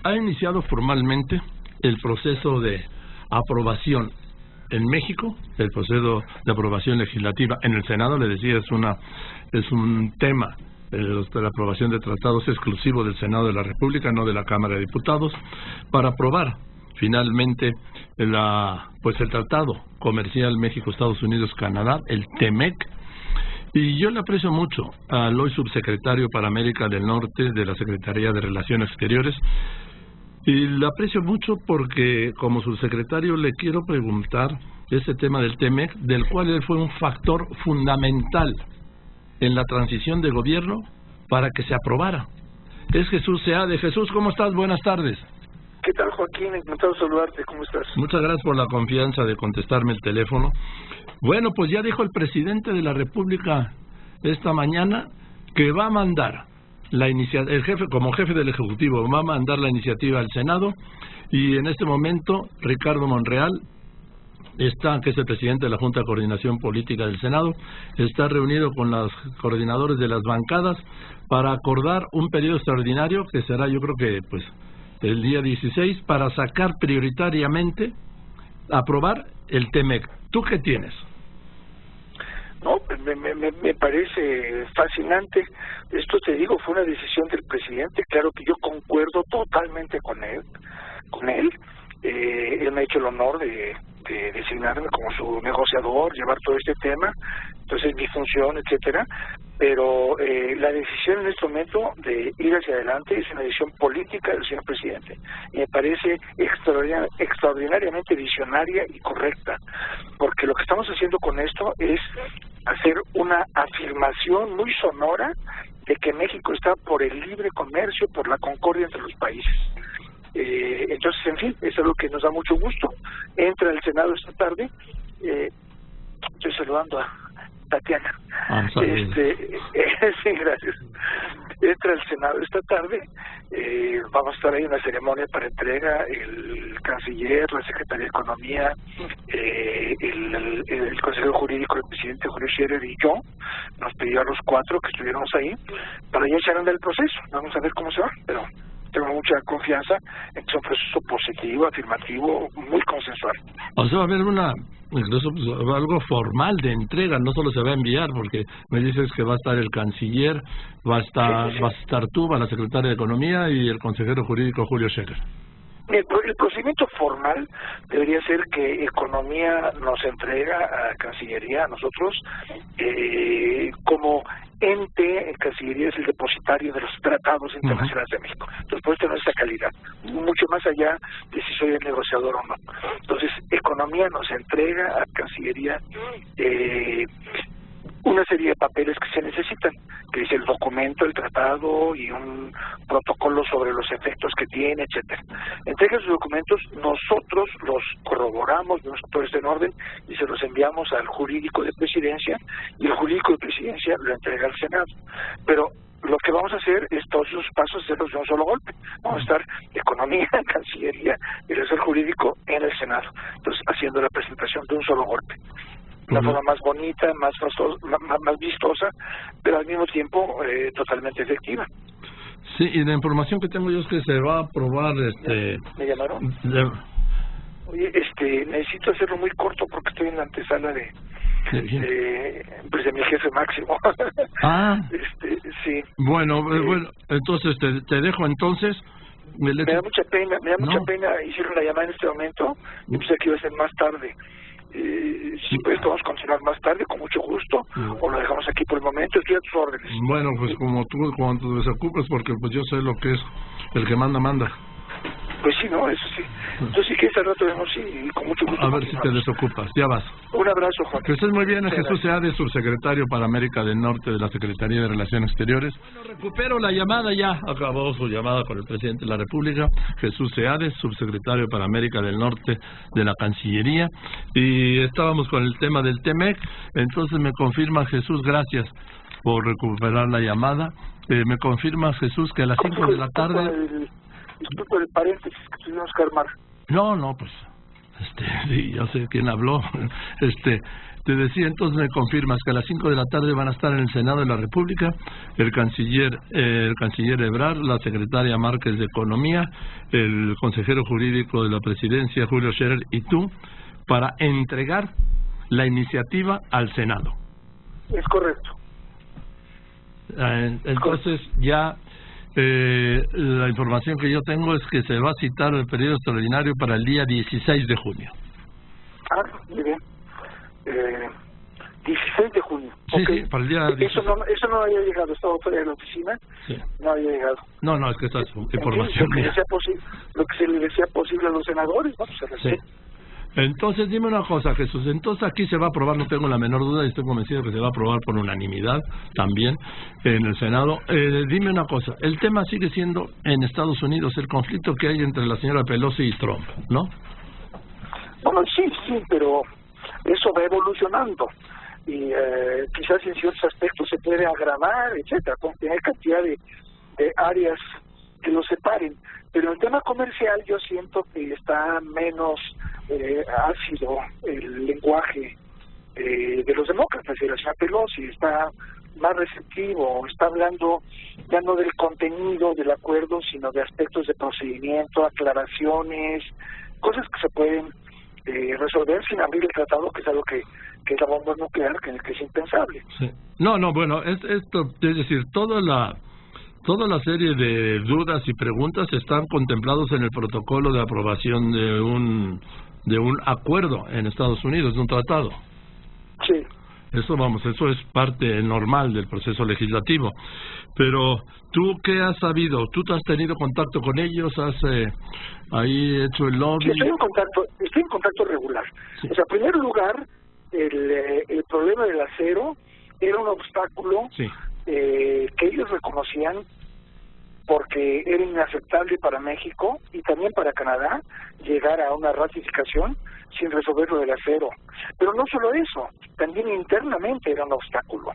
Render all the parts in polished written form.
ha iniciado formalmente el proceso de aprobación en México, el proceso de aprobación legislativa en el Senado. Le decía, es un tema de la aprobación de tratados exclusivo del Senado de la República, no de la Cámara de Diputados, para aprobar finalmente el Tratado Comercial México-Estados Unidos-Canadá, el TEMEC. Y yo le aprecio mucho al hoy subsecretario para América del Norte de la Secretaría de Relaciones Exteriores, y le aprecio mucho porque como subsecretario le quiero preguntar ese tema del TEMEC, del cual él fue un factor fundamental en la transición de gobierno para que se aprobara. Es Jesús Seade. Jesús, ¿cómo estás? Buenas tardes. ¿Qué tal, Joaquín? Encantado de saludarte. ¿Cómo estás? Muchas gracias por la confianza de contestarme el teléfono. Bueno, pues ya dijo el presidente de la República esta mañana que va a mandar la iniciativa, el jefe, como jefe del Ejecutivo, va a mandar la iniciativa al Senado, y en este momento Ricardo Monreal está, que es el presidente de la Junta de Coordinación Política del Senado, está reunido con los coordinadores de las bancadas para acordar un periodo extraordinario que será, yo creo que pues el día 16, para sacar prioritariamente, aprobar el TEMEC. ¿Tú qué tienes? No, me parece fascinante. Esto, te digo, fue una decisión del presidente. Claro que yo concuerdo totalmente con él. Él me ha hecho el honor de designarme como su negociador, llevar todo este tema, entonces mi función, etcétera. Pero la decisión en este momento de ir hacia adelante es una decisión política del señor presidente, y me parece extraordinariamente visionaria y correcta, porque lo que estamos haciendo con esto es hacer una afirmación muy sonora de que México está por el libre comercio, por la concordia entre los países. Entonces, en fin, eso es lo que nos da mucho gusto. Entra al Senado esta tarde. Estoy saludando a Tatiana. Sí, gracias. Entra al Senado esta tarde. Vamos a estar ahí en una ceremonia para entrega. El canciller, la Secretaría de Economía, el consejero jurídico, el presidente Julio Scherer y yo, nos pidió a los 4 que estuviéramos ahí para ya echar a andar el proceso. Vamos a ver cómo se va, pero tengo mucha confianza en que es un proceso positivo, afirmativo, muy consensual. O sea, va a haber incluso algo formal de entrega, no solo se va a enviar, porque me dices que va a estar el canciller, vas a estar tú, va la secretaria de Economía y el consejero jurídico Julio Scherer. El procedimiento formal debería ser que Economía nos entrega a Cancillería, a nosotros, como ente. Cancillería es el depositario de los tratados internacionales de México. Entonces, puede tener esa calidad, mucho más allá de si soy el negociador o no. Entonces, Economía nos entrega a Cancillería una serie de papeles que se necesitan, que es el documento, el tratado y un protocolo sobre los efectos que tiene, etcétera. Entrega esos documentos, nosotros los corroboramos, vemos que todo está en orden y se los enviamos al jurídico de presidencia, y el jurídico de presidencia lo entrega al Senado. Pero lo que vamos a hacer es todos esos pasos hacerlos de un solo golpe. Vamos a estar Economía, Cancillería y el asesor jurídico en el Senado, entonces haciendo la presentación de un solo golpe. Una forma más bonita, más vistosa, pero al mismo tiempo totalmente efectiva. Sí, y la información que tengo yo es que se va a aprobar ¿Me llamaron? Oye, necesito hacerlo muy corto porque estoy en la antesala de mi jefe máximo. Sí. Bueno, entonces te dejo entonces. Me da mucha pena, hicieron la llamada en este momento, yo pensé que iba a ser más tarde. Si pues podemos continuar más tarde, con mucho gusto, o lo dejamos aquí por el momento. Estoy a tus órdenes. Bueno, pues como tú, cuando te desocupes, porque pues yo sé lo que es el que manda. Pues sí, no, eso sí. Entonces, si quieres, al rato vemos, sí, con mucho gusto. A ver si te desocupas, ya vas. Un abrazo, Juan. Que estés muy bien, Jesús Seade, subsecretario para América del Norte de la Secretaría de Relaciones Exteriores. Bueno, recupero la llamada, ya acabó su llamada con el presidente de la República, Jesús Seade, subsecretario para América del Norte de la Cancillería, y estábamos con el tema del TEMEC. Entonces me confirma, Jesús, gracias por recuperar la llamada. Me confirma, Jesús, que a las 5 de la tarde... Disculpe el paréntesis que tuvimos que armar. No, pues, sí, yo sé quién habló. Te decía, entonces me confirmas que a las 5 de la tarde van a estar en el Senado de la República el canciller Ebrard, la secretaria Márquez de Economía, el consejero jurídico de la Presidencia, Julio Scherer, y tú, para entregar la iniciativa al Senado. Es correcto. Entonces ya la información que yo tengo es que se va a citar el periodo extraordinario para el día 16 de junio. Muy bien. 16 de junio. Sí, okay. Sí, para el día 16. Eso no había llegado, estaba fuera de la oficina. Sí. No había llegado. No, es que esta es información mía. Lo que se le decía posible a los senadores, ¿no? Sí. Entonces, dime una cosa, Jesús. Entonces, aquí se va a aprobar, no tengo la menor duda, y estoy convencido que se va a aprobar por unanimidad también en el Senado. Dime una cosa, el tema sigue siendo en Estados Unidos, el conflicto que hay entre la señora Pelosi y Trump, ¿no? Bueno, sí, pero eso va evolucionando. Y quizás en ciertos aspectos se puede agravar, etcétera, con tener cantidad de áreas que lo separen. Pero en el tema comercial yo siento que está menos ácido el lenguaje de los demócratas, y la señora Pelosi está más receptivo, está hablando ya no del contenido del acuerdo, sino de aspectos de procedimiento, aclaraciones, cosas que se pueden resolver sin abrir el tratado, que es algo que es la bomba nuclear, que es impensable. Sí. No, bueno, esto, es decir, toda la serie de dudas y preguntas están contemplados en el protocolo de aprobación de un acuerdo en Estados Unidos, de un tratado. Sí. Eso es parte normal del proceso legislativo. Pero, ¿tú qué has sabido? ¿Tú te has tenido contacto con ellos? ¿Has ahí hecho el lobby? Sí, estoy en contacto regular. Sí. O sea, en primer lugar, el problema del acero era un obstáculo sí. Que ellos reconocían porque era inaceptable para México y también para Canadá llegar a una ratificación sin resolver lo del acero. Pero no solo eso, también internamente era un obstáculo.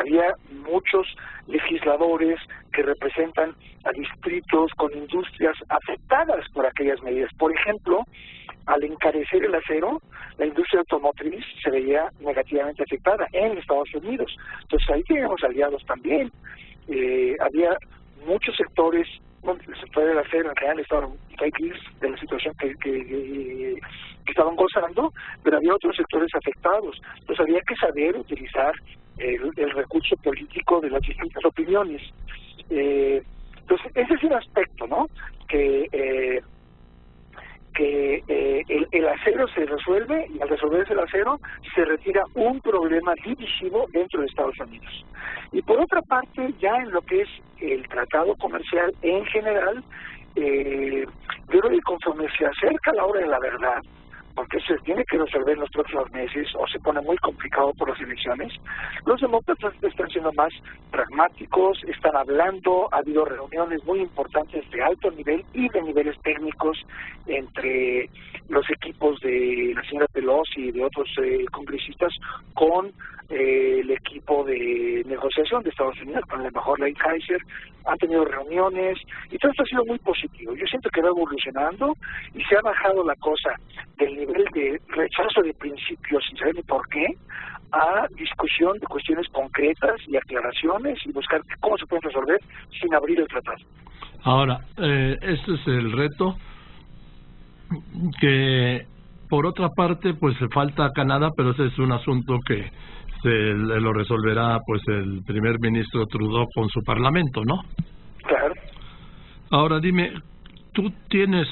Había muchos legisladores que representan a distritos con industrias afectadas por aquellas medidas. Por ejemplo, al encarecer el acero, la industria automotriz se veía negativamente afectada en Estados Unidos. Entonces ahí teníamos aliados también. Había muchos sectores, bueno, el sector del acero en general estaban felices de la situación que estaban gozando, pero había otros sectores afectados. Entonces había que saber utilizar el recurso político de las distintas opiniones. Entonces ese es un aspecto, ¿no? Que el acero se resuelve, y al resolverse el acero se retira un problema divisivo dentro de Estados Unidos. Y por otra parte, ya en lo que es el tratado comercial en general, yo creo que conforme se acerca la hora de la verdad, porque se tiene que resolver en los próximos meses o se pone muy complicado por las elecciones, los demócratas están siendo más pragmáticos, están hablando, ha habido reuniones muy importantes de alto nivel y de niveles técnicos entre los equipos de la señora Pelosi y de otros congresistas con el equipo de negociación de Estados Unidos, con el embajador Lighthizer. Han tenido reuniones y todo esto ha sido muy positivo. Yo siento que va evolucionando y se ha bajado la cosa del nivel de rechazo de principios sin saber ni por qué a discusión de cuestiones concretas y aclaraciones y buscar cómo se pueden resolver sin abrir el tratado. Ahora, este es el reto que por otra parte pues falta a Canadá, pero ese es un asunto que lo resolverá pues el primer ministro Trudeau con su parlamento, ¿no? Claro. Ahora dime, ¿tú tienes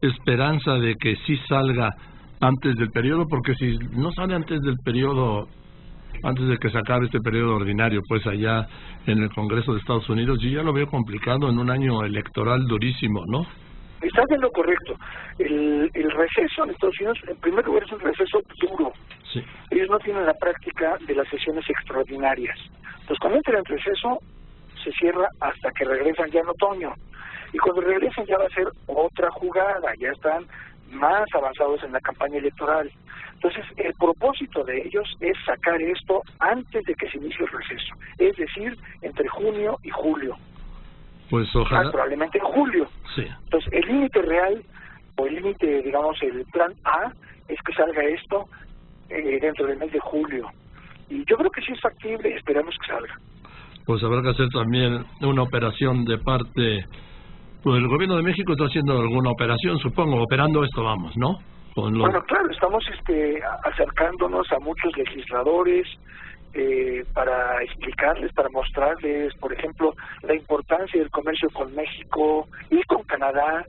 esperanza de que sí salga antes del periodo? Porque si no sale antes del periodo, antes de que se acabe este periodo ordinario, pues allá en el Congreso de Estados Unidos, yo ya lo veo complicado en un año electoral durísimo, ¿no? Estás en lo correcto. El receso en Estados Unidos, en primer lugar, es un receso duro. Sí. Ellos no tienen la práctica de las sesiones extraordinarias. Entonces, cuando entra el receso, se cierra hasta que regresan ya en otoño. Y cuando regresen ya va a ser otra jugada, ya están más avanzados en la campaña electoral. Entonces, el propósito de ellos es sacar esto antes de que se inicie el receso, es decir, entre junio y julio. Pues ojalá. Probablemente en julio. Sí. Entonces, el límite real, o el límite, digamos, el plan A, es que salga esto dentro del mes de julio. Y yo creo que sí es factible, esperamos que salga. Pues habrá que hacer también una operación de parte... Pues el gobierno de México está haciendo alguna operación, supongo, operando esto vamos, ¿no? Bueno, claro, estamos acercándonos a muchos legisladores para explicarles, para mostrarles, por ejemplo, la importancia del comercio con México y con Canadá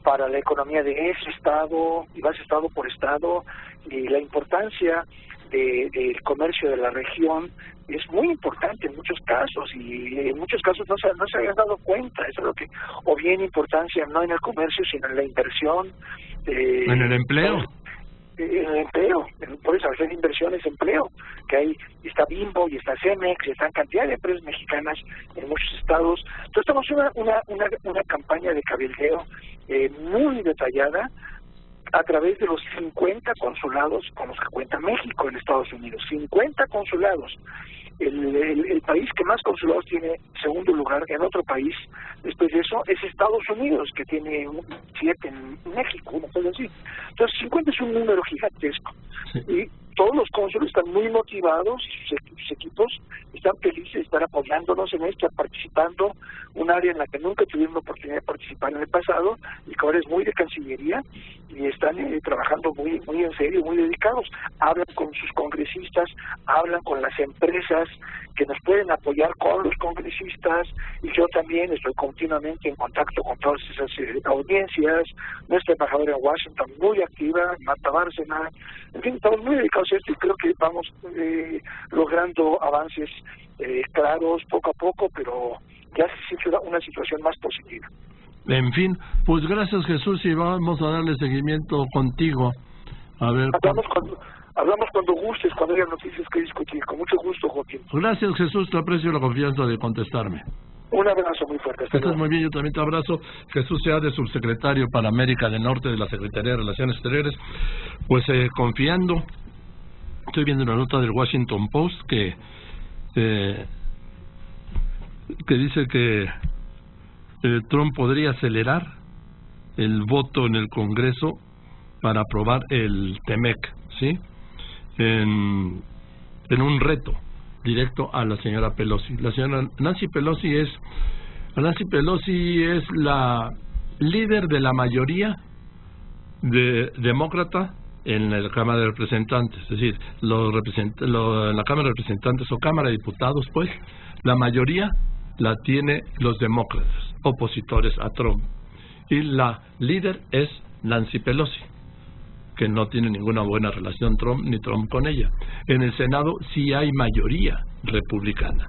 para la economía de ese estado, y vas estado por estado, y la importancia del comercio de la región es muy importante en muchos casos, y en muchos casos no se habían dado cuenta. Eso es lo que, o bien importancia no en el comercio, sino en la inversión. ¿En el empleo? En el empleo, por eso hacer inversiones, empleo, que hay, está Bimbo y está Cemex, y están cantidad de empresas mexicanas en muchos estados. Entonces estamos en una campaña de cabildeo muy detallada a través de los 50 consulados con los que cuenta México en Estados Unidos. 50 consulados. El país que más consulados tiene, segundo lugar, en otro país, después de eso, es Estados Unidos, que tiene 7 en México, una cosa así. Entonces, 50 es un número gigantesco. Sí. Y todos los cónsules están muy motivados, sus equipos están felices de estar apoyándonos en esto, participando, un área en la que nunca tuvimos la oportunidad de participar en el pasado, y que ahora es muy de Cancillería, y están trabajando muy en serio, muy dedicados. Hablan con sus congresistas, hablan con las empresas que nos pueden apoyar con los congresistas, y yo también estoy continuamente en contacto con todas esas audiencias. Nuestra embajadora en Washington muy activa, Marta Bárcena, en fin, estamos muy dedicados a esto, y creo que vamos logrando avances claros poco a poco, pero ya se siente una situación más positiva. En fin, pues gracias, Jesús, y vamos a darle seguimiento contigo. A ver, hablamos cuando gustes, cuando haya noticias que discutir. Con mucho gusto, Joaquín. Gracias, Jesús, te aprecio la confianza de contestarme. Un abrazo muy fuerte. Estás muy bien, yo también te abrazo. Jesús Seade, subsecretario para América del Norte de la Secretaría de Relaciones Exteriores. Pues confiando, estoy viendo una nota del Washington Post que dice que Trump podría acelerar el voto en el Congreso para aprobar el TEMEC, ¿sí? En un reto directo a la señora Pelosi. La señora Nancy Pelosi es la líder de la mayoría demócrata en la Cámara de Representantes, es decir, en la Cámara de Representantes o Cámara de Diputados, pues, la mayoría la tiene los demócratas, opositores a Trump. Y la líder es Nancy Pelosi, que no tiene ninguna buena relación Trump ni Trump con ella. En el Senado sí hay mayoría republicana.